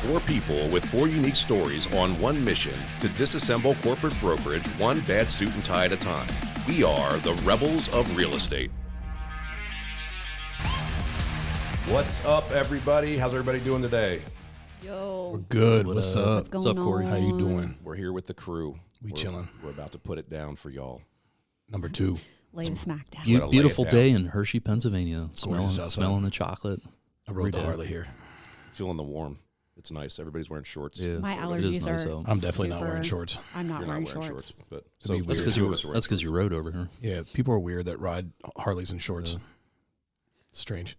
Four people with four unique stories on one mission to disassemble corporate brokerage one bad suit and tie at a time. We are the Rebels of Real Estate. What's up, everybody? How's everybody doing today? Yo. We're good. What's up? What's up, Corey? How you doing? We're here with the crew. We chilling. We're about to put it down for y'all. Number 2. Lay the smack down. Beautiful day in Hershey, Pennsylvania. Gorgeous Smelling the chocolate. I rode the Harley here. Feeling the warm. It's nice. Everybody's wearing shorts. Yeah, My it allergies is nice are. out. I'm definitely not wearing shorts. I'm not You're wearing not wearing shorts. shorts. But So so that's because you rode over here. Yeah, people are weird that ride Harleys in shorts. Yeah. Strange.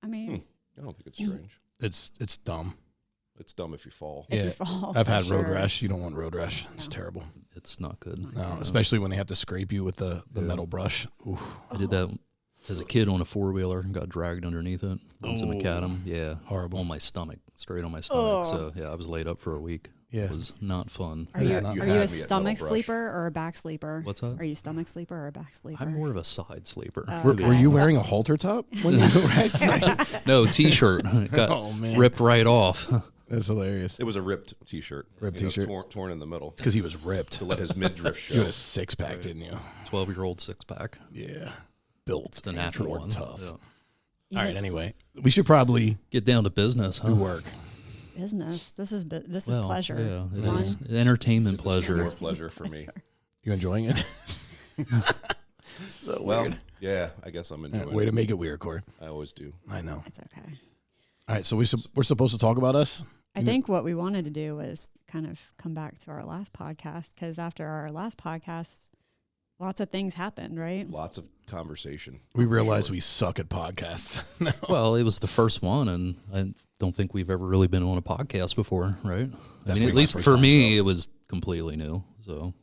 I mean, I don't think it's strange. It's dumb. It's dumb if you fall. if Yeah, you fall, I've for had road sure. rash. You don't want road rash. It's terrible. It's not good. No, especially when they have to scrape you with the Yeah. metal brush. Ooh. I did that as a kid on a 4-wheeler and got dragged underneath it. Once in macadam. Yeah. Horrible. On my stomach. Straight on my stomach. So, yeah, I was laid up for a week. Yeah. It was not fun. Are you, Yeah, you are had you me a at stomach metal brush. sleeper or a back sleeper? What's that? Are you stomach sleeper or a back sleeper? I'm more of a side sleeper. Were Okay. you wearing a halter top when you right? No, T-shirt. Got Oh, man. ripped right off. That's hilarious. It was a ripped T-shirt. Ripped You know, T-shirt? torn in the middle Because he was ripped. to let his midriff show. You had a six-pack, didn't you? 12-year-old six-pack. Yeah. Built. It's the natural More one. tough. Yeah. All right, anyway. We should probably Get down to business, huh? do work. Business. This is is Well, pleasure. Yeah, it Fun. is. Entertainment More pleasure. pleasure for me. You enjoying it? So Well, weird. yeah, I guess I'm enjoying Way it. to make it weird, Corey. I always do. I know. It's okay. All right, so we're supposed to talk about us? I think what we wanted to do was kind of come back to our last podcast because after our last podcast, lots of things happened, right? Lots of conversation. We realize we suck at podcasts. No. Well, it was the first one, and I don't think we've ever really been on a podcast before, right? I mean, Definitely at my least first for time, me, so. it was completely new. So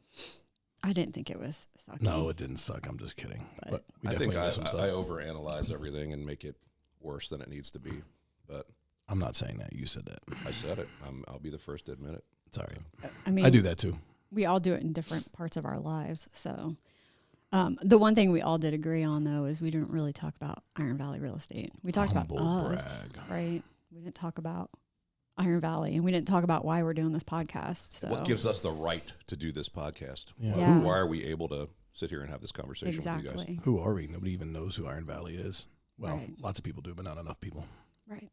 I didn't think it was sucking. No, it didn't suck. I'm just kidding. But we I think definitely missed some stuff. I overanalyze everything and make it worse than it needs to be. But I'm not saying that. You said that. I said it. I'll be the first to admit it. It's all right. I mean, I do that too. we all do it in different parts of our lives. So the one thing we all did agree on, though, is we didn't really talk about Iron Valley real estate. We talked about Humble us, brag. right? We didn't talk about Iron Valley, and we didn't talk about why we're doing this podcast. So What gives us the right to do this podcast? Yeah. Yeah. Why are we able to sit here and have this conversation with you guys? exactly Who are we? Nobody even knows who Iron Valley is. Well, Right. lots of people do, but not enough people. right?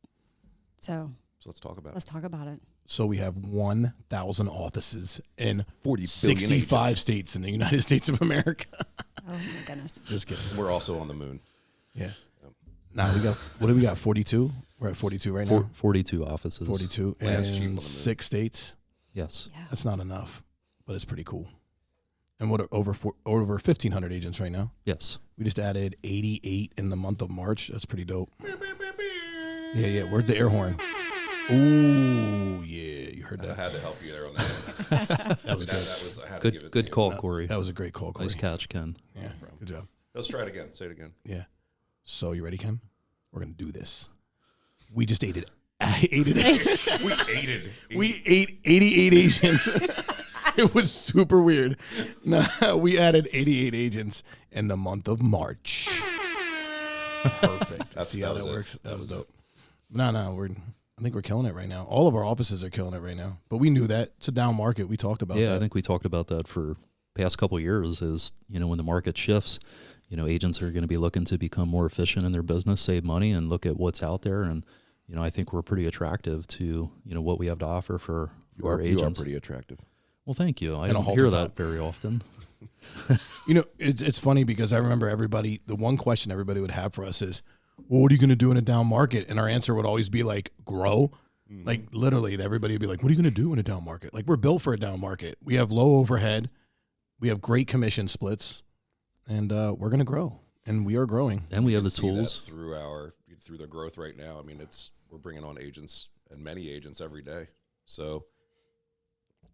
So So let's talk about let's talk about it. So we have 1,000 offices in 40 billion 65 agents. states in the United States of America. Oh my goodness! Just kidding. We're also on the moon. Yeah. Nah, we got, what do we got? 42? We're at 42 right now? 42 offices. 42 Land's cheap on the in moon. 6 states. Yes. Yeah. That's not enough, but it's pretty cool. And what are over 1,500 agents right now? Yes. We just added 88 in the month of March. That's pretty dope. Yeah. Where's the air horn? Ooh, yeah. You heard I that. had to help you there on that. That was good. That was, I had to give it Good to call, you. Corey. That was a great call, Corey. Nice catch, Ken. Yeah, good job. Let's try it again. Say it again. Yeah. So you ready, Ken? We're going to do this. We just ate it. We ate 88 agents. It was super weird. Nah, we added 88 agents in the month of March. Perfect. See how that works? That was dope. No, I think we're killing it right now. All of our offices are killing it right now. But we knew that. It's a down market. We talked about Yeah, that. I think we talked about that for past couple of years is, when the market shifts, agents are going to be looking to become more efficient in their business, save money, and look at what's out there. And, I think we're pretty attractive to, what we have to offer for our agents. You are pretty attractive. Well, thank you. I And a don't halter hear top. that very often. It's funny because I remember the one question everybody would have for us is, well, what are you going to do in a down market? And our answer would always be like, grow. Like literally everybody would be like, what are you going to do in a down market? Like we're built for a down market. We have low overhead. We have great commission splits and we're going to grow and we are growing. And we have the See that tools. through the growth right now. I mean, we're bringing on agents and many agents every day. So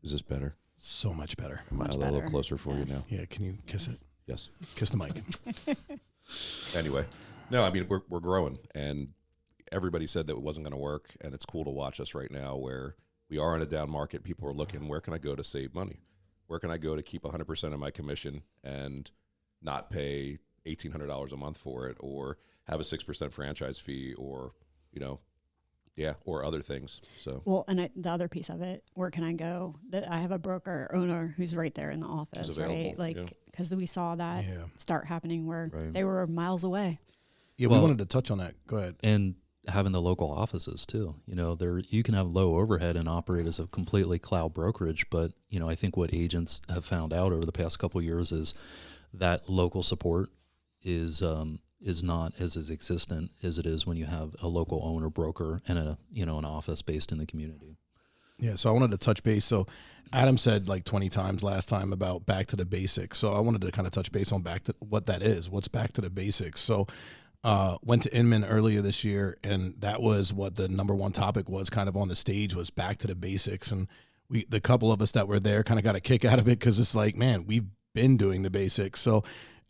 is this better? So much better. Am I a Much little better. closer for Yes. you now? Yeah. Can you kiss it? Yes. Kiss the mic. Anyway, no, I mean, we're growing, and everybody said that it wasn't going to work, and it's cool to watch us right now where we are in a down market. People are looking, where can I go to save money? Where can I go to keep 100% of my commission and not pay $1,800 a month for it, or have a 6% franchise fee, or, Yeah, or other things. So Well, and the other piece of it, where can I go? That I have a broker owner who's right there in the office, right? Like, because we saw that start happening where they were miles away. Yeah, we wanted to touch on that. Go ahead. And having the local offices too. You can have low overhead and operate as a completely cloud brokerage, but I think what agents have found out over the past couple of years is that local support is not as existent as it is when you have a local owner broker and an office based in the community. Yeah, so I wanted to touch base. So Adam said like 20 times last time about back to the basics. So I wanted to kind of touch base on back to what that is. What's back to the basics? So went to Inman earlier this year, and that was what the number one topic was kind of on the stage, was back to the basics. And the couple of us that were there kind of got a kick out of it because it's like, man, we've been doing the basics. So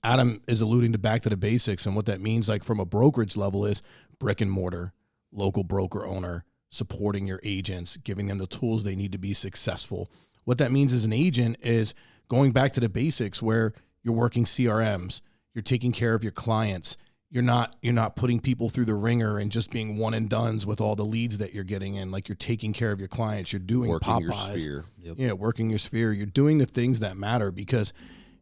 Adam is alluding to back to the basics, and what that means, like from a brokerage level, is brick and mortar, local broker owner, supporting your agents, giving them the tools they need to be successful. What that means as an agent is going back to the basics where you're working CRMs, you're taking care of your clients, you're not putting people through the ringer and just being one and dones with all the leads that you're getting in. Like, you're taking care of your clients, you're doing working Popeyes. your sphere. Yeah, working your sphere. You're doing the things that matter, because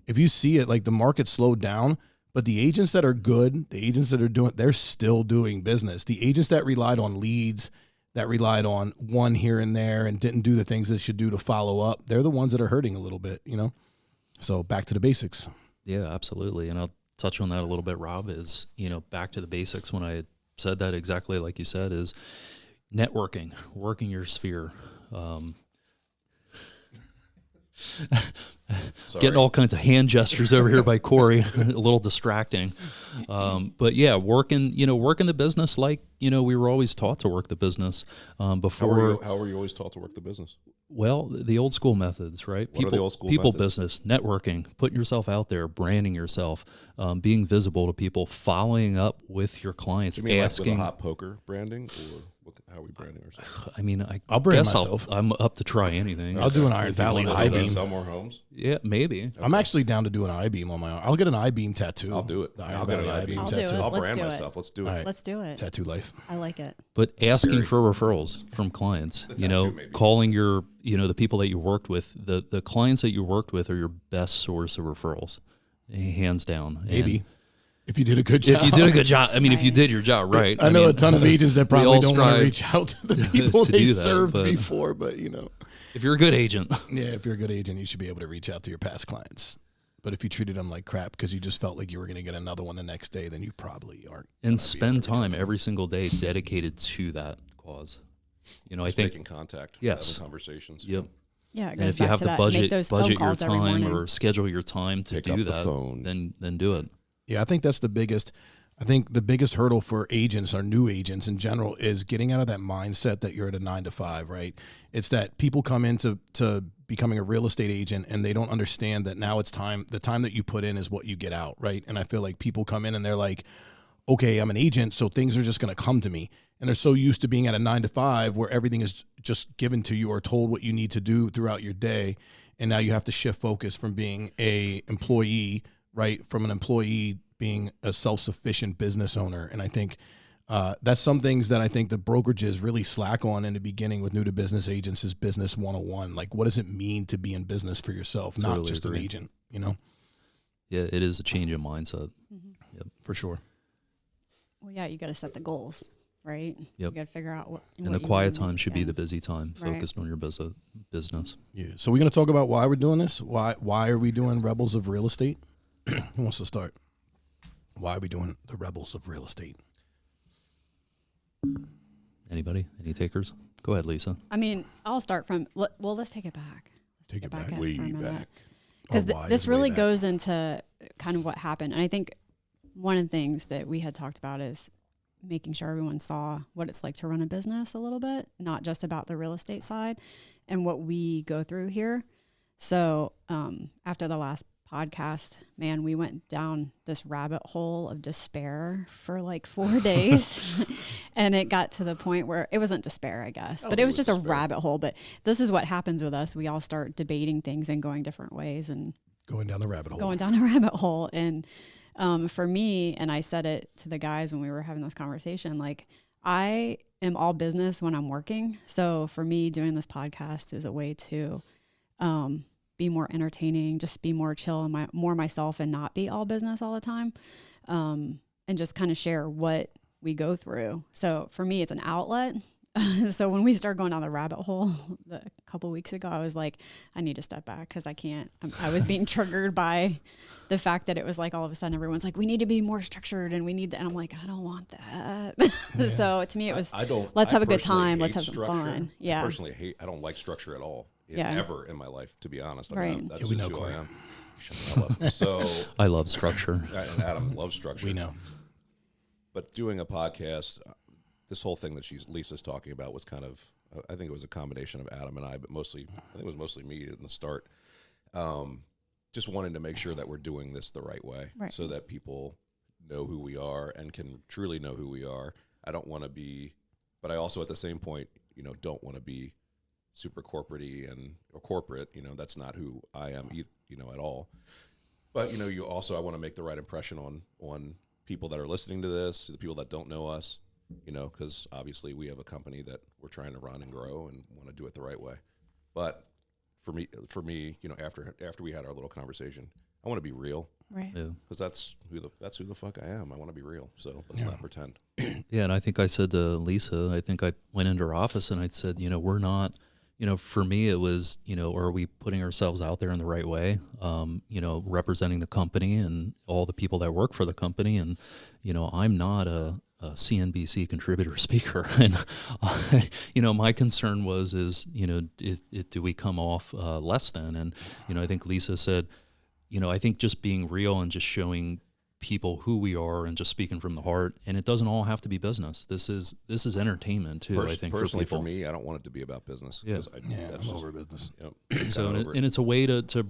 if you see it, like the market slowed down, but the agents that are good, the agents that are doing, they're still doing business. The agents that relied on leads, that relied on one here and there and didn't do the things they should do to follow up, they're the ones that are hurting a little bit, So back to the basics. Yeah, absolutely. And I'll touch on that a little bit, Rob, is, back to the basics. When I said that exactly like you said, is networking, working your sphere, getting all kinds of hand gestures over here by Corey, a little distracting. But yeah, working the business like, we were always taught to work the business. Before. How were you always taught to work the business? Well, the old school methods, right? What are the old school people methods? Business, networking, putting yourself out there, branding yourself, being visible to people, following up with your clients, Do you mean asking. like with a hot poker branding, or how are we branding ourselves? I mean, I'll brand guess myself. I'm up to try anything. I'll do an Iron Valley Want to I-beam. sell more homes? Yeah, maybe. I'm actually down to do an I-beam on my own. I'll get an I-beam tattoo. I'll do it. The I'll Iron get an Valley I-beam I'll do tattoo. it. I'll Let's brand do it. myself. Let's do it. All right. Let's do it. Tattoo life. I like it. But asking Scary. for referrals from clients, tattoo, maybe. calling your, the people that you worked with, the clients that you worked with are your best source of referrals, hands down. Maybe. And If you did a good job. if you did a good job, if you Right. did your job right. I know mean, a ton of agents that probably all don't want to strive reach out to the people to they do that, served but- before, but if you're a good agent, yeah, if you're a good agent, you should be able to reach out to your past clients. But if you treated them like crap because you just felt like you were going to get another one the next day, then you probably aren't. and spend time every single day dedicated to that cause. I Just think, making contact, Yes. having conversations. yep. Yeah, it And goes if you back have to to that. Make budget those phone your calls every time morning. or schedule your time to Pick do up the that, phone. then do it. Yeah, I think that's the biggest. I think the biggest hurdle for agents or new agents in general is getting out of that mindset that you're at a 9 to 5, right? It's that people come into becoming a real estate agent and they don't understand that now it's time. The time that you put in is what you get out, right? And I feel like people come in and they're like, okay, I'm an agent, so things are just going to come to me. And they're so used to being at a 9 to 5 where everything is just given to you or told what you need to do throughout your day. And now you have to shift focus from being a employee, right? From an employee being a self-sufficient business owner. And I think that's some things that I think the brokerages really slack on in the beginning with new to business agents is business 101. Like, what does it mean to be in business for yourself, not Totally just agree. an agent, Yeah, it is a change in mindset. for sure. Well, yeah, you got to set the goals, right? Yep. You got to figure out what. And what the you quiet need time should be and- the busy time, Right. focused on your business. Yeah. So we're going to talk about why we're doing this. Why are we doing Rebels of Real Estate? Who wants to start? Why are we doing the Rebels of Real Estate? Anybody? Any takers? Go ahead, Lisa. I mean, I'll start from. Well, let's take it back. Take it back, up way for a minute. back. Because Or why this is way really back. goes into kind of what happened. And I think one of the things that we had talked about is making sure everyone saw what it's like to run a business a little bit, not just about the real estate side and what we go through here. So after the last podcast, man, we went down this rabbit hole of despair for like 4 days. And it got to the point where it wasn't despair, I guess, but it was just a rabbit hole. But this is what happens with us. We all start debating things and going different ways and Going down the rabbit hole. going down a rabbit hole. And for me, and I said it to the guys when we were having this conversation, like, I am all business when I'm working. So for me, doing this podcast is a way to be more entertaining, just be more chill and more myself and not be all business all the time. And just kind of share what we go through. So for me, it's an outlet. So when we started going down the rabbit hole a couple weeks ago, I was like, I need to step back because I can't. I was being triggered by the fact that it was like all of a sudden everyone's like, we need to be more structured and we need that. And I'm like, I don't want that. Yeah. So to me, it was, let's have a good time. Let's have some fun. Yeah. I don't like structure at all. Yeah. Ever in my life, to be honest. Right. That's just who I am. Shut the hell up. So I love structure. And Adam loves structure. We know. But doing a podcast, this whole thing that Lisa's talking about was kind of, I think it was a combination of Adam and I, but I think it was mostly me in the start. Just wanting to make sure that we're doing this the right way, so that people know who we are and can truly know who we are. I don't want to be, but I also at the same point, don't want to be super corporate-y or corporate. That's not who I am, at all. But I want to make the right impression on people that are listening to this, the people that don't know us. Because obviously we have a company that we're trying to run and grow and want to do it the right way. But for me, after we had our little conversation, I want to be real, right? Because that's who the fuck I am. I want to be real. So let's not pretend. Yeah, and I think I said to Lisa, I think I went into her office and I said, we're not. For me, it was, are we putting ourselves out there in the right way? Representing the company and all the people that work for the company, and I'm not a CNBC contributor speaker. And, my concern do we come off less than? And, I think Lisa said, I think just being real and just showing people who we are and just speaking from the heart. And it doesn't all have to be business. This is entertainment too, I think. Personally, for me, I don't want it to be about business. Yeah. I'm over business. So, and it's a way to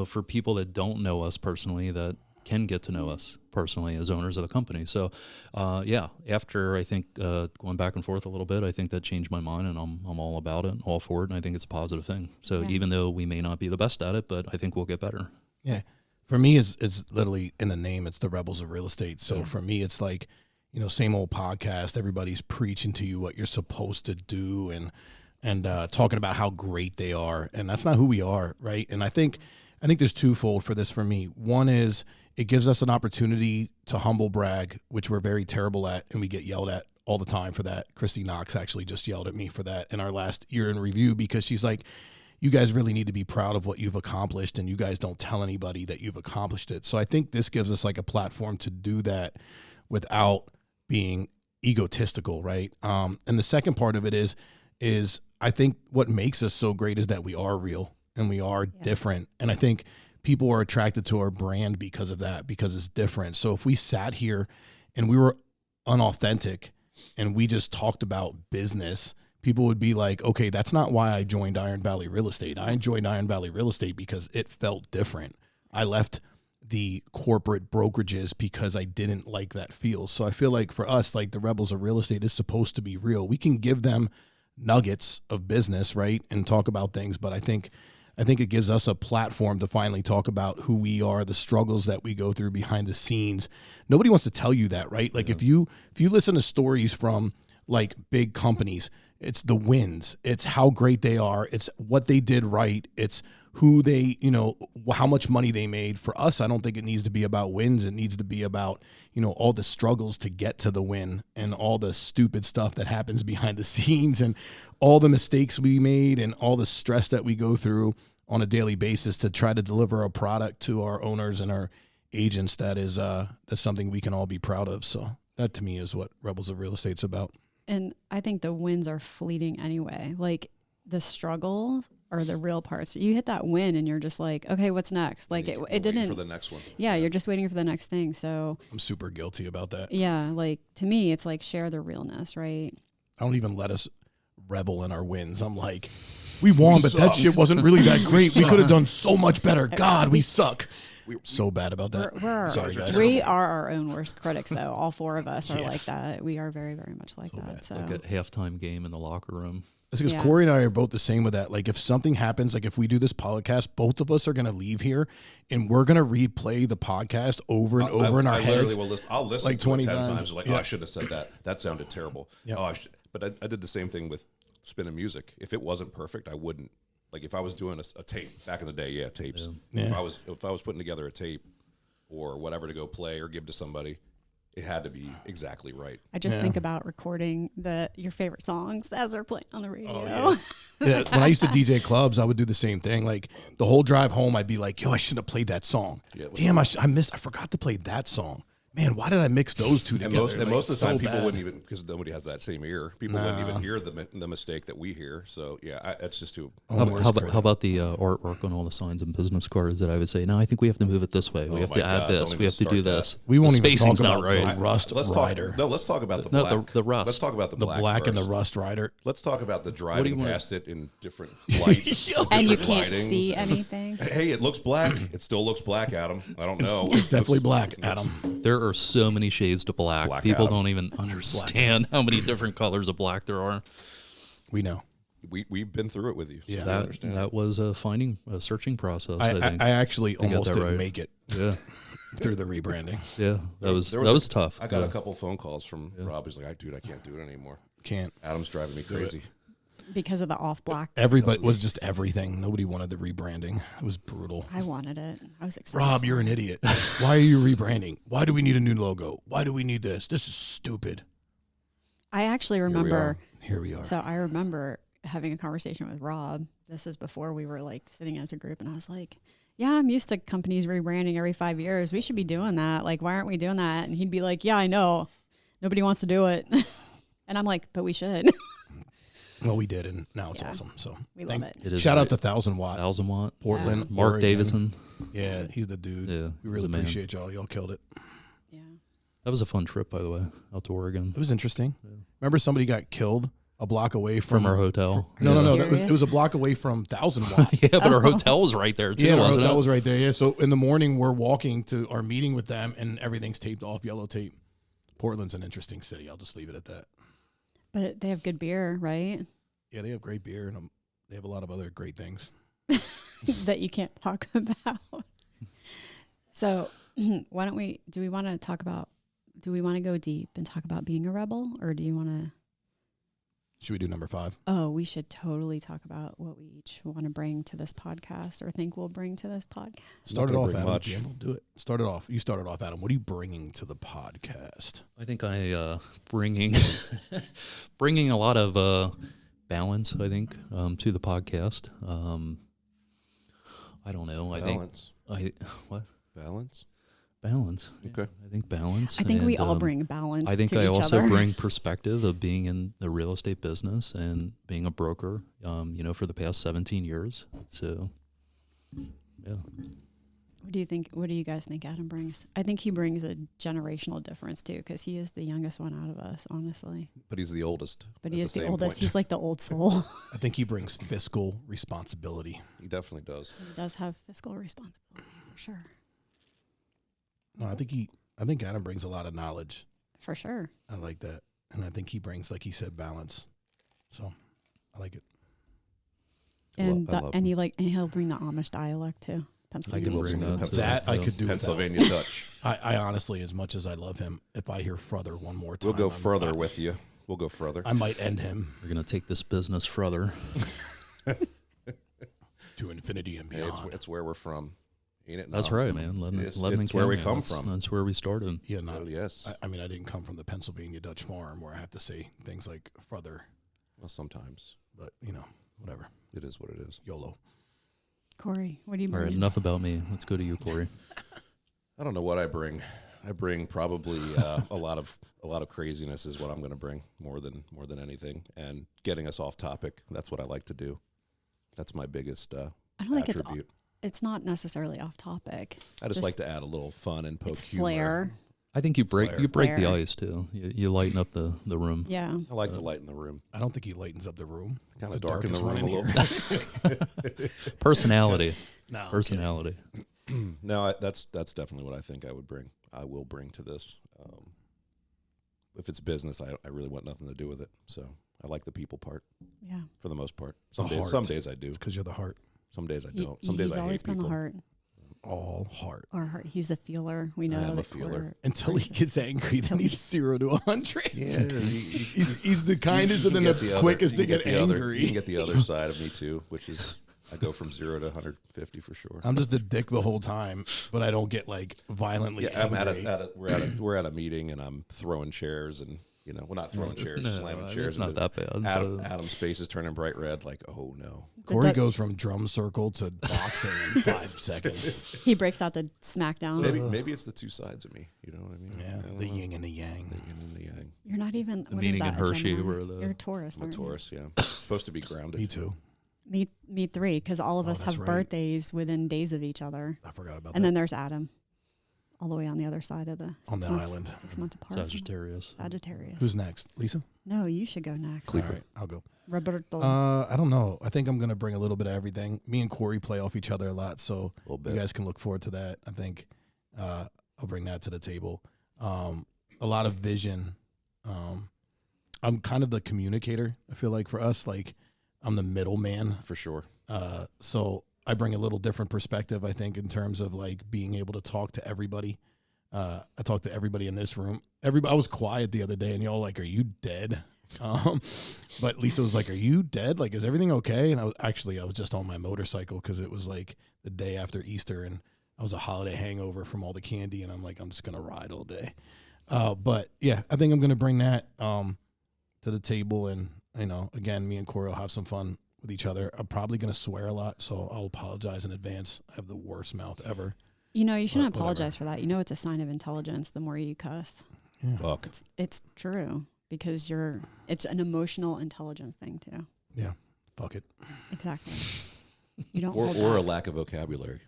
for people that don't know us personally, that can get to know us personally as owners of the company. So, after I think going back and forth a little bit, I think that changed my mind, and I'm all about it, all for it, and I think it's a positive thing. So even though we may not be the best at it, but I think we'll get better. Yeah, for me, it's literally in the name. It's the Rebels of Real Estate. So for me, it's like same old podcast. Everybody's preaching to you what you're supposed to do, and talking about how great they are, and that's not who we are, right? And I think there's twofold for this for me. One is it gives us an opportunity to humble brag, which we're very terrible at, and we get yelled at all the time for that. Christy Knox actually just yelled at me for that in our last year in review, because she's like, you guys really need to be proud of what you've accomplished, and you guys don't tell anybody that you've accomplished it. So I think this gives us like a platform to do that without being egotistical, right? And the second part of it is I think what makes us so great is that we are real and we are different. And I think people are attracted to our brand because of that, because it's different. So if we sat here and we were unauthentic and we just talked about business, people would be like, okay, that's not why I joined Iron Valley Real Estate. I joined Iron Valley Real Estate because it felt different. I left the corporate brokerages because I didn't like that feel. So I feel like for us, like the Rebels of Real Estate is supposed to be real. We can give them nuggets of business, right, and talk about things, but I think it gives us a platform to finally talk about who we are, the struggles that we go through behind the scenes. Nobody wants to tell you that, right? Like if you listen to stories from like big companies, it's the wins, it's how great they are, it's what they did right, it's who they, how much money they made. For us, I don't think it needs to be about wins. It needs to be about, all the struggles to get to the win and all the stupid stuff that happens behind the scenes and all the mistakes we made and all the stress that we go through on a daily basis to try to deliver a product to our owners and our agents that's something we can all be proud of. So that to me is what Rebels of Real Estate's about. And I think the wins are fleeting anyway. Like the struggle are the real parts. You hit that win and you're just like, okay, what's next? Like it didn't for the next one. Yeah, you're just waiting for the next thing. So I'm super guilty about that. Yeah, like to me, it's like share the realness, right? I don't even let us revel in our wins. I'm like, we won, but that shit wasn't really that great. We could have done so much better. God, we suck. We're so bad about that. Sorry, guys. We are our own worst critics, though. All four of us are like that. We are very, very much like that. So like a halftime game in the locker room. That's because Yeah. Corey and I are both the same with that. Like if something happens, like if we do this podcast, both of us are going to leave here and we're going to replay the podcast over and over in our heads. I'll listen like to 20 it 10 times. times. Like, Yeah. oh, I shouldn't have said that. That sounded terrible. Yeah. Oh, but I did the same thing with spinning music. If it wasn't perfect, I wouldn't. Like if I was doing a tape back in the day, tapes. Yeah. If I was putting together a tape or whatever to go play or give to somebody, it had to be exactly right. I just Yeah. think about recording your favorite songs as they're playing on the radio. Oh, yeah. When I used to DJ clubs, I would do the same thing. Like the whole drive home, I'd be like, yo, I shouldn't have played that song. Yeah, Damn, I forgot to play that song. Man, why did I mix those two together? And most of the so time, people bad. wouldn't even, because nobody has that same ear. People wouldn't even hear the mistake that we hear. So yeah, it's just too. How about the artwork on all the signs and business cards that I would say, no, I think we have to move it this way. We have my to add God, this. don't We have to even do start this. We won't The even talk spacing's about not right. the Rust Rider. Let's talk about the No, black. the Rust. Let's talk about the The black black and the first. Rust Rider. Let's talk about the do you driving want? past it in different lights. And you different can't lightings. see anything. Hey, it looks black. It still looks black, Adam. I don't know. It's definitely black, Adam. There are so many shades to black. Black People Adam. don't even understand how many different colors of black there are. We know. We've been through it with you. So Yeah. we That understand. that was a searching process. I think. I actually got almost that didn't right. make it Yeah, through the rebranding. yeah. That was There that was tough. I got Yeah. a couple phone calls from Rob. He's like, dude, I can't do it anymore. Can't. Adam's driving me crazy. Because of the off black. Everybody was just everything. Nobody wanted the rebranding. It was brutal. I wanted it. I was excited. Rob, you're an idiot. Why are you rebranding? Why do we need a new logo? Why do we need this? This is stupid. I actually we remember. Here we are. So I remember having a conversation with Rob. This is before we were like sitting as a group, and I was like, "Yeah, I'm used to companies rebranding every 5 years. We should be doing that. Like, why aren't we doing that?" And he'd be like, "Yeah, I know. Nobody wants to do it." And I'm like, "But we should." Well, we did, and now it's Yeah. awesome. So We love it. It is shout out great. to 1000 Watt 1000 Watt. Portland, Mark Oregon. Davison. Yeah, he's the dude. Yeah, We really he's a man. appreciate y'all. Y'all killed it. Yeah. That was a fun trip, by the way, out to Oregon It was interesting. Remember somebody got killed a block away from from our hotel. No, yeah. no. Serious? It was a block away from 1000 Watt. Yeah, but our hotel was right there too. Yeah, our wasn't hotel it? was right there. Yeah, so in the morning we're walking to our meeting with them, and everything's taped off, yellow tape. Portland's an interesting city. I'll just leave it at that. But they have good beer, right? Yeah, they have great beer, and they have a lot of other great things. That you can't talk about. So why don't we, do we want to go deep and talk about being a rebel, or do you want to? Should we do number 5? Oh, we should totally talk about what we each want to bring to this podcast or think we'll bring to this podcast. Start it gonna off, bring Adam. much. Yeah, we'll do it. Start it off. You started off, Adam. What are you bringing to the podcast? I think I bringing bringing a lot of balance. I think to the podcast. I don't know. Balance. Balance. Yeah, Okay. I think balance. I think we and, all bring balance I think to I each also other. bring perspective of being in the real estate business and being a broker. For the past 17 years. So, yeah. What do you think? What do you guys think Adam brings? I think he brings a generational difference too, because he is the youngest one out of us, honestly. But he's the oldest. But at he is the same oldest. point. He's like the old soul. I think he brings fiscal responsibility. He definitely does. He does have fiscal responsibility for sure. No, I think Adam brings a lot of knowledge. For sure. I like that. And I think he brings, like he said, balance. So I like it. And I love and he'll bring the Amish dialect too. I Pennsylvania. can bring that. That I could do without. Pennsylvania Dutch. I honestly, as much as I love him, if I hear further one more time, We'll go I'm further not- with you. We'll go further. I might end him We're gonna take this business further. to infinity and Hey, beyond. it's where we're from. Ain't it? That's now? right, man. Lebanon, It's Lebanon where we County, come that's- from. That's where we started. Yeah, not. Oh, yes. I mean, I didn't come from the Pennsylvania Dutch farm where I have to say things like further, Well, sometimes but whatever. it is what it is. YOLO. Corey, what do you All right, bring? enough about me. Let's go to you, Corey. I don't know what I bring. I bring probably a lot of craziness is what I'm going to bring more than anything, and getting us off topic. That's what I like to do. That's my biggest I don't think attribute. it's not necessarily off topic. I just like to add a little fun and poke It's humor. flair. I think you break Flair. the Flair. ice too. You lighten up the room. Yeah. I like to lighten the room, I don't think he lightens up the room. kind It's of the darken the darkest room a one little in bit. Personality. No, I'm Personality. No, that's definitely what I think I would bring. I will bring to this. If it's business, I really want nothing to do with it. So I like the people part Yeah. for the most part. The heart. Some days I do. It's because you're the heart. Some days I don't. Some days He's I always hate been people. the heart. All heart. Our heart. He's a feeler. We know I am a that feeler. Until he gets angry, then he's 0 to 100. Yeah, He's the kindest and then the quickest to get angry. You can get the other side of me too, which is I go from 0 to 150 for sure. I'm just a dick the whole time, but I don't get like violently Yeah, I'm angry. we're at a meeting and I'm throwing chairs and we're not throwing chairs, slamming chairs. It's not that bad. Adam's face is turning bright red. Like, oh no. Corey goes from drum circle to boxing in 5 seconds. He breaks out the smackdown. Maybe it's the two sides of me. You know what I mean? Yeah, I don't the know. yin and the yang. The yin and the yang. You're not even. The What is meeting that? in a Hershey Gemini? where the- You're a Taurus. I'm a aren't you? Taurus. Yeah, supposed to be grounded. Me too. Me three, because all of us that's have right. birthdays within days of each other. I forgot about And that. then there's Adam, all the way on the other side of the On the island. 6 months apart. Sagittarius. Sagittarius. Who's next? Lisa? No, you should go next. All right, I'll go. Roberto. I don't know. I think I'm going to bring a little bit of everything. Me and Corey play off each other a lot, so A little bit. you guys can look forward to that. I think I'll bring that to the table. A lot of vision. I'm kind of the communicator, I feel like, for us. Like, I'm the middleman. For sure. So I bring a little different perspective, I think, in terms of like being able to talk to everybody. I talked to everybody in this room. I was quiet the other day, and y'all like, "Are you dead?" But Lisa was like, "Are you dead? Like, is everything okay?" And I was just on my motorcycle because it was like the day after Easter, and I was a holiday hangover from all the candy, and I'm like, I'm just gonna ride all day. But yeah, I think I'm gonna bring that to the table, and again, me and Corey will have some fun with each other. I'm probably gonna swear a lot, so I'll apologize in advance. I have the worst mouth ever. you shouldn't whatever. apologize for that. It's a sign of intelligence the more you cuss. Yeah. Fuck. It's true because it's an emotional intelligence thing too. Yeah, fuck it. Exactly. You don't Or hold a back. lack of vocabulary.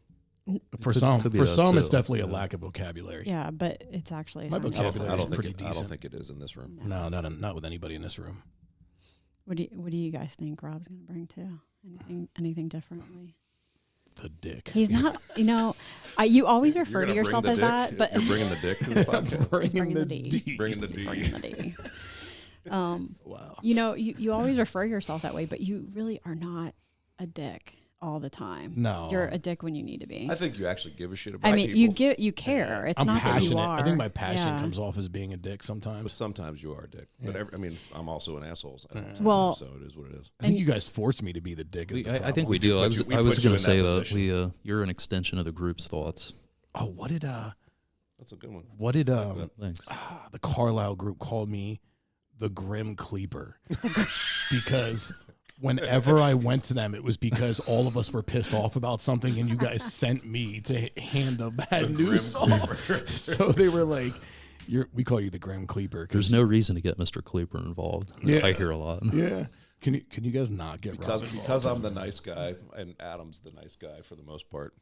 For Could some, be that it's too, definitely a yeah. lack of vocabulary. Yeah, but it's actually a My sign of vocabulary I is don't pretty think I don't decent. think it is in this room. No, not with anybody in this room. What do you guys think Rob's going to bring too? Anything differently? The dick. He's not. You always You're refer to gonna yourself bring as the that, dick? but You're bringing the dick to the podcast. He's bringing the D. D. Bringing the D. Bringing the D. Wow. You always refer to yourself that way, but you really are not a dick all the time. No. You're a dick when you need to be. I think you actually give a shit about I mean, people. you care. It's I'm not passionate. that you are. I think my passion Yeah. comes off as being a dick But sometimes. sometimes you are a dick. But I'm also an asshole. Well- so it is what it is. I think you guys force me to be the dick. Is the I think problem. we do. I was we I was put you going to in say that that position. you're an extension of the group's thoughts. Oh, what did That's a good one. Thanks. the Carlisle group called me the Grim Cleaper because whenever I went to them, it was because all of us were pissed off about something, and you guys sent me to hand the bad news off. So they were like, "We call you the Grim Cleaper." There's no reason to get Mr. Kleeper involved. Yeah. I hear a lot. Yeah. Can you guys not get Rob involved? Because I'm the nice guy and Adam's the nice guy for the most part.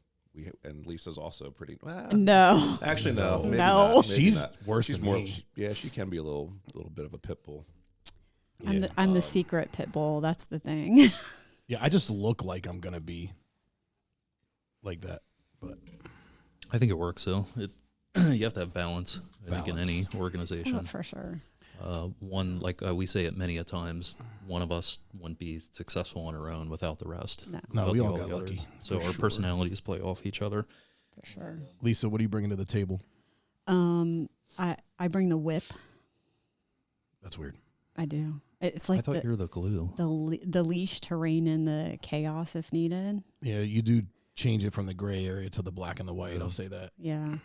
And Lisa's also pretty. No. Actually, no. Maybe No. not, maybe She's not. worse She's than more. me. She can be a little bit of a pit bull. I'm the secret pit bull. That's the thing. Yeah, I just look like I'm gonna be like that, but I think it works though. You have to have balance. I think in any organization. Oh, for sure. One, like we say it many a times, one of us wouldn't be successful on our own without the rest. No, No, Without we the all got the others. lucky, So for our sure. personalities play off each other. for sure. Lisa, what are you bringing to the table? I bring the whip. That's weird. I do. It's like I thought you were the glue. the leash to rein in the chaos if needed. Yeah, you do change it from the gray area to the black and the white. I'll say that. Yeah.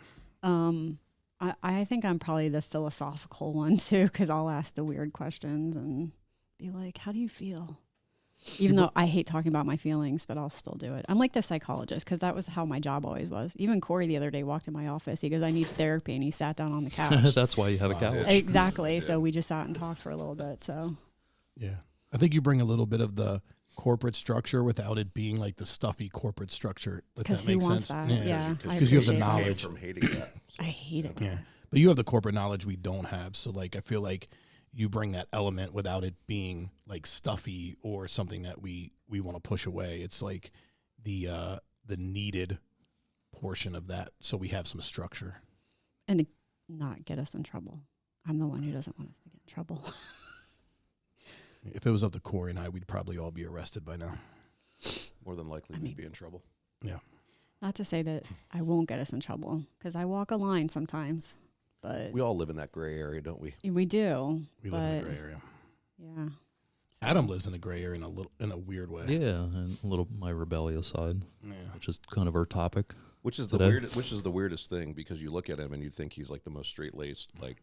I think I'm probably the philosophical one too, because I'll ask the weird questions and be like, how do you feel? Even though I hate talking about my feelings, but I'll still do it. I'm like the psychologist because that was how my job always was. Even Corey the other day walked in my office. He goes, I need therapy. And he sat down on the couch. That's why you have a couch. Exactly. So we just sat and talked for a little bit. So Yeah. I think you bring a little bit of the corporate structure without it being like the stuffy corporate structure. If because that who makes wants sense. that? Yeah. I Because you have the appreciate that. knowledge. Came from hating that. So. I hate it. Yeah. But you have the corporate knowledge we don't have. So like I feel like you bring that element without it being like stuffy or something that we want to push away. It's like the needed portion of that, so we have some structure. And to not get us in trouble. I'm the one who doesn't want us to get in trouble. If it was up to Corey and I, we'd probably all be arrested by now. More than likely, we'd be in trouble. Yeah. Not to say that I won't get us in trouble, because I walk a line sometimes, but We all live in that gray area, don't we? we do. We live in the gray area. Yeah. Adam lives in a gray area in a weird way. Yeah, and a little my rebellious side, Yeah. which is kind of our topic. Which is today. the weirdest thing, because you look at him and you think he's like the most straight laced, like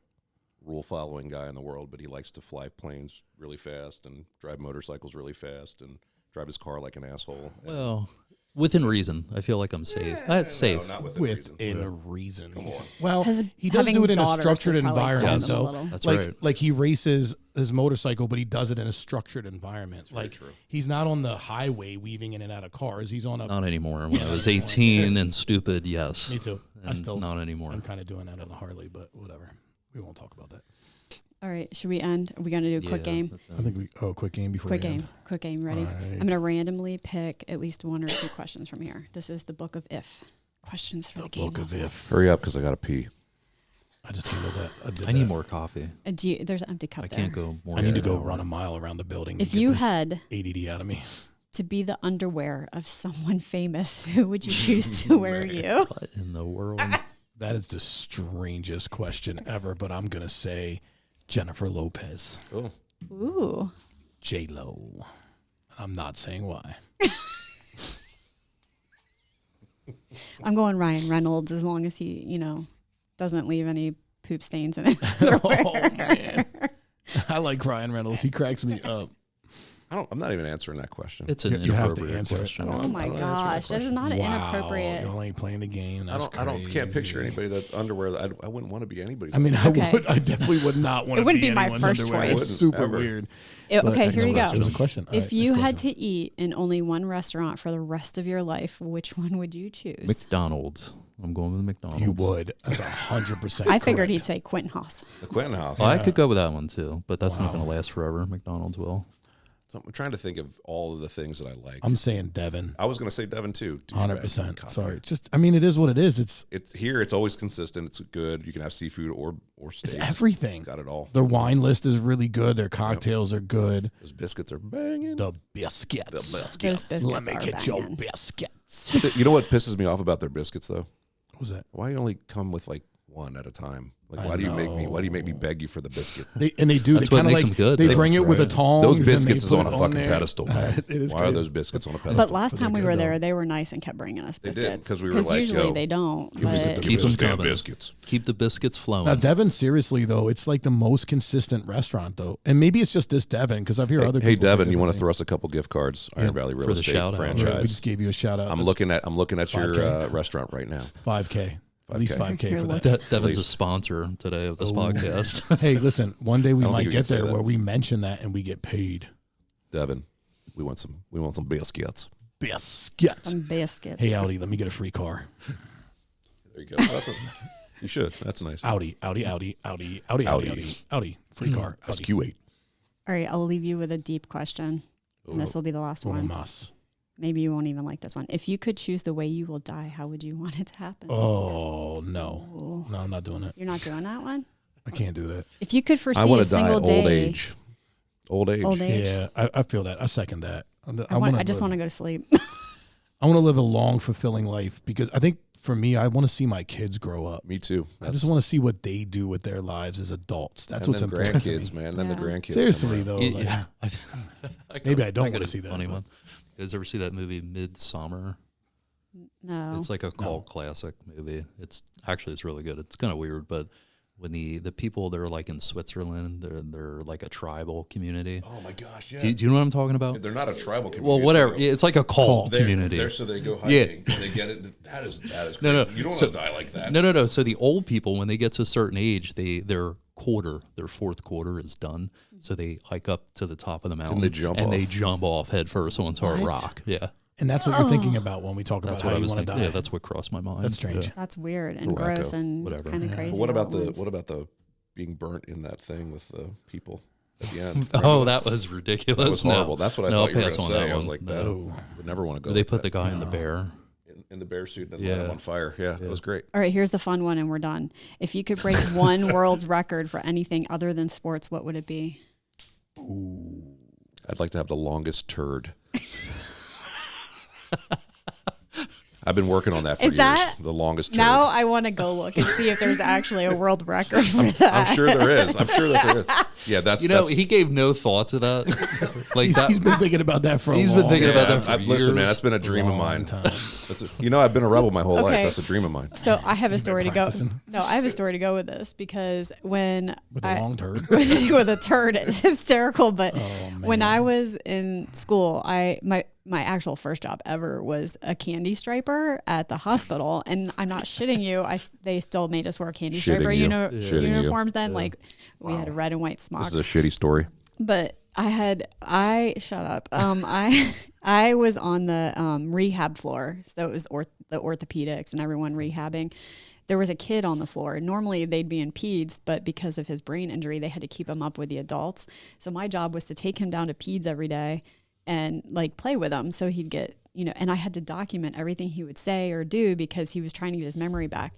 rule following guy in the world, but he likes to fly planes really fast and drive motorcycles really fast and drive his car like an asshole. And Well, within reason. I feel like I'm safe. That's safe. No, not within reason. Within a reason. Come on. Well, Has- he does having do it in a daughters structured has probably environment, helped him a though. little. That's like, right. Like he races his motorcycle, but he does it in a structured environment. very Like true. he's not on the highway weaving in and out of cars. He's on a. Not anymore. When I was 18 and stupid, yes. Me too. I And still. not anymore. I'm kind of doing that on the Harley, but whatever. We won't talk about that. All right. Should we end? Are we going to do a quick Yeah, game? that's I think we. Oh, quick game before Quick we game. end. Quick game. Ready? All right. I'm going to randomly pick at least one or two questions from here. This is the book of if. Questions for the, The game. book of if. Hurry up, because I got to pee. I just handled that. I need more coffee. There's an empty cup I there. can't go more. I need to than go an hour. run a mile around the building. to If get you this had ADD out of me. to be the underwear of someone famous, who would you choose to wear you? What in the world? That is the strangest question ever, but I'm gonna say Jennifer Lopez, Oh, Ooh. J-Lo. I'm not saying why. I'm going Ryan Reynolds, as long as he, doesn't leave any poop stains in it. underwear. Oh man, I like Ryan Reynolds. He cracks me up. I'm not even answering that question. It's an You have to inappropriate answer it. question. Oh my I don't answer that gosh, that is question. not an Wow, inappropriate. y'all ain't playing the game. That's Can't picture crazy. anybody that underwear. I wouldn't want to be anybody's. I mean, underwear. Okay. I definitely would not want It to wouldn't be be my anyone's first underwear. choice. It's super Ever. weird. Okay, But here it we was go. a question. All If right, you next had question. to eat in only one restaurant for the rest of your life, which one would you choose? McDonald's. I'm going with McDonald's. You would. That's 100%. I figured he'd correct. say Quentin Haas. The Quentin House. Well, I could go with that one too, but that's not Wow. going to last forever. McDonald's will. So I'm trying to think of all of the things that I like. I'm saying Devin. I was going to say Devin too. 100%. Douchebag. Sorry. Just, I mean, it is what it is. It's here. It's always consistent. It's good. You can have seafood or steaks. It's everything. Got it all. Their wine list is really good. Their cocktails are good. Those biscuits are banging. The biscuits. The biscuits. Those biscuits Let me are get your banging. biscuits. You know what pisses me off about their biscuits though? What was that? Why you only come with like one at a time? Like I why do you make me? know. Why do you make me beg you for the biscuit? They do. That's They what kind of makes like them good, they though, bring it with a right? tongs. Those and they biscuits is put on a it fucking there. pedestal, man. It is Why are crazy. those biscuits on a pedestal? But last But time we they're were good, there, though. they were nice and kept bringing us They biscuits. did, 'cause we were like, usually yo, they don't. Give us but- the Keep them damn coming. biscuits. Keep the biscuits flowing. Now, Devin, seriously though, it's like the most consistent restaurant though, and maybe it's just this Devin because I've heard other. Hey people say Devin, you want to different throw us a couple gift cards? Iron Valley Real For the Estate shout-out. things. We franchise. just gave you a shout out. I'm looking at your 5K. restaurant right now. 5K. At least 5K You're for that. looking. Devin's a Please. sponsor today of this Ooh. podcast. Hey, listen. One day we I don't might think we can get say there that. where we mention that and we get paid. Devin, we want some biscuits. Biscuits. Some biscuits. Hey, Audi, let me get a free car. There you go. You should. That's nice. Audi. Free car. That's Audi. Q8. All right, I'll leave you with a deep question. And this will be the last Uno one. mas. Maybe you won't even like this one. If you could choose the way you will die, how would you want it to happen? Oh no, Ooh. no, I'm not doing it. You're not doing that one? I can't do that. If you could foresee I want a to die single old day. age. Old age. Old age. Yeah, I feel that. I second that. I just want to go to sleep. I want to live a long, fulfilling life because I think for me, I want to see my kids grow up. Me too. I just want to see what they do with their lives as adults. That's and what's then important to grandkids, me. man. Then the Yeah. grandkids. Seriously come around. though, like, Yeah. Maybe I don't got wanna a see that, Funny but- one. You guys ever see that movie Midsummer? No. It's like a cult classic movie. It's really good. It's kind of weird, but when the people that are like in Switzerland, they're like a tribal community. Oh my gosh! Yeah. Do you know what I'm talking about? They're not a tribal community. Well, whatever. It's like a cult They're- community. They're, so they go Yeah. hiking. And they get it. That is crazy. No. You don't So- want to die like that. No. So the old people, when they get to a certain age, their fourth quarter is done. So they hike up to the top of the mountain they jump and they off. jump off head first onto a What? rock. Yeah, and that's what you're thinking about when we talk about that's how what I you was want to thinking. die. Yeah, that's what crossed my mind. That's strange. Yeah. That's weird and Wacko. gross and Whatever. kind of Yeah. crazy. But what all about at once. what about the being burnt in that thing with the people at the end? Oh, that was ridiculous. That was horrible. That's what I thought you were going pass to on say. that I was one. like, No. that Oh. would never want to go. They like put the that. guy in the bear. in the bear suit and then Yeah. light him on fire. Yeah, that was great. All right, here's the fun one, and we're done. If you could break one world's record for anything other than sports, what would it be? Ooh. I'd like to have the longest turd. I've been working on that for Is years. that- The longest turd. Now I want to go look and see if there's actually a world record for that. I'm sure there is. I'm sure that there is. Yeah, that's he gave no thought to that. Like He's been thinking about that for a He's long been thinking about Yeah, that for years. listen, man, that's been a dream of mine. time. I've been a rebel my whole life. Okay. That's a dream of mine. So I have a story to go. practicing. No, I have a story to go with this because when With a long turd. with a turd, it's hysterical. But Oh, when man. I was in school, my actual first job ever was a candy striper at the hospital, and I'm not shitting you. They still made us wear candy Shitting striper you. Shitting you. uniforms. Then, like, we had a red and white smock. This is a shitty story. But shut up. I was on the rehab floor, so it was the orthopedics and everyone rehabbing. There was a kid on the floor. Normally they'd be in peds, but because of his brain injury, they had to keep him up with the adults. So my job was to take him down to peds every day and like play with him, so he'd get, and I had to document everything he would say or do because he was trying to get his memory back.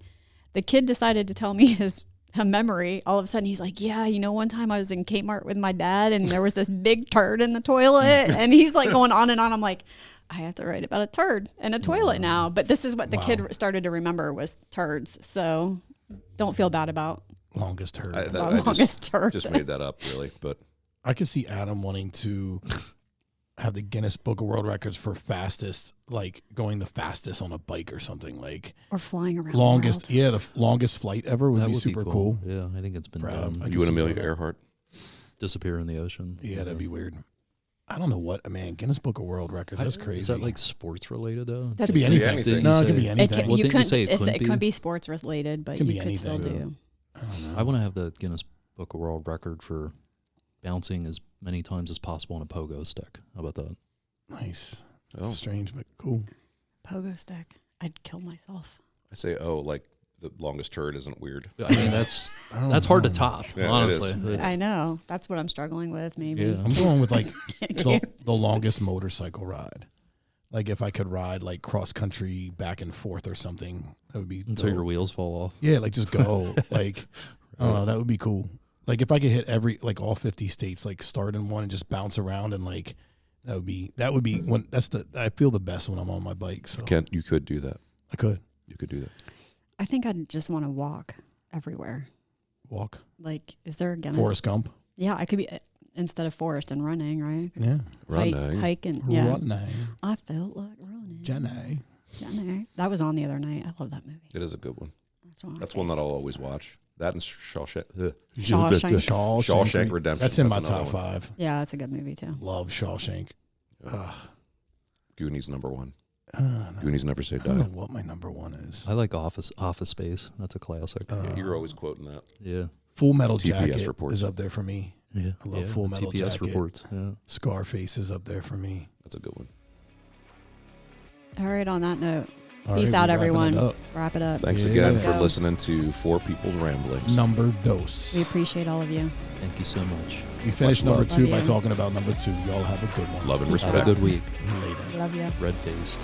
The kid decided to tell me his memory. All of a sudden he's like, yeah, one time I was in Kmart with my dad and there was this big turd in the toilet, and he's like going on and on. I'm like, I have to write about a turd and a toilet now. But this is what the kid started to remember was turds. So don't feel bad about Longest turd. I longest turd. just made that up, really. But I could see Adam wanting to have the Guinness Book of World Records for fastest, like going the fastest on a bike or something, like or flying around. longest. the world. Yeah, the longest flight ever would that be would super cool. Yeah, I think it's been For Adam. done. you and see Amelia that. Earhart. Disappear in the ocean. Yeah, that'd be weird. I don't know what, man. Guinness Book of World Records. That's crazy. Is that like sports related though? That Could be anything. anything. No, it Didn't could you be say- anything. Well, You didn't you couldn't. say it couldn't It couldn't be? be sports related, but Could you be could still anything. do. I don't know. I want to have the Guinness Book of World Record for bouncing as many times as possible on a pogo stick. How about that? Nice. Oh. Strange, but cool. Pogo stick. I'd kill myself. I say, like the longest turd isn't weird. I mean, that's hard to top. Yeah, it honestly, is. It's- I know. That's what I'm struggling with. Maybe. Yeah. I'm going with like the longest motorcycle ride. Like if I could ride like cross country back and forth or something, that would be until dope. your wheels fall off. Yeah, like just go. Like I don't know, that would be cool. Like if I could hit all 50 states, like start in one and just bounce around, and like that would be when I feel the best when I'm on my bike. So You could do that. I could You could do that. I think I'd just want to walk everywhere. walk. Like, is there a Guinness? Forrest Gump. Yeah, I could be instead of forest and running, right? Yeah. Running. Hiking. Yeah. Running. I felt like running. Jenny. Jenny. That was on the other night. I love that movie. It is a good one. That's One that I'll always watch. That and Shawshank. Shawshank. Redemption. That's in my another top one. 5. Yeah, that's a good movie too. Love Shawshank. Goonies #1. No. Goonies Never Say I don't know Die. what my number 1 is. I like Office Space. That's a classic. Yeah, you're always quoting that. yeah. Full Metal TPS Jacket reports. is up there for me. Yeah. I love yeah, Full the Metal TPS Jacket. reports. Yeah. Scarface is up there for me. That's a good one. All right, on that note, All peace right, out, we're wrapping everyone. it up. Wrap it up. Thanks Yeah. again Let's for go. listening to Four People's Ramblings. Number dos. We appreciate all of you. Thank you so much. We finished Much number love. 2 Love by you. talking about number 2. Y'all have a good one. Love and Peace out. respect. Have a good week. Later. Love you. Red faced.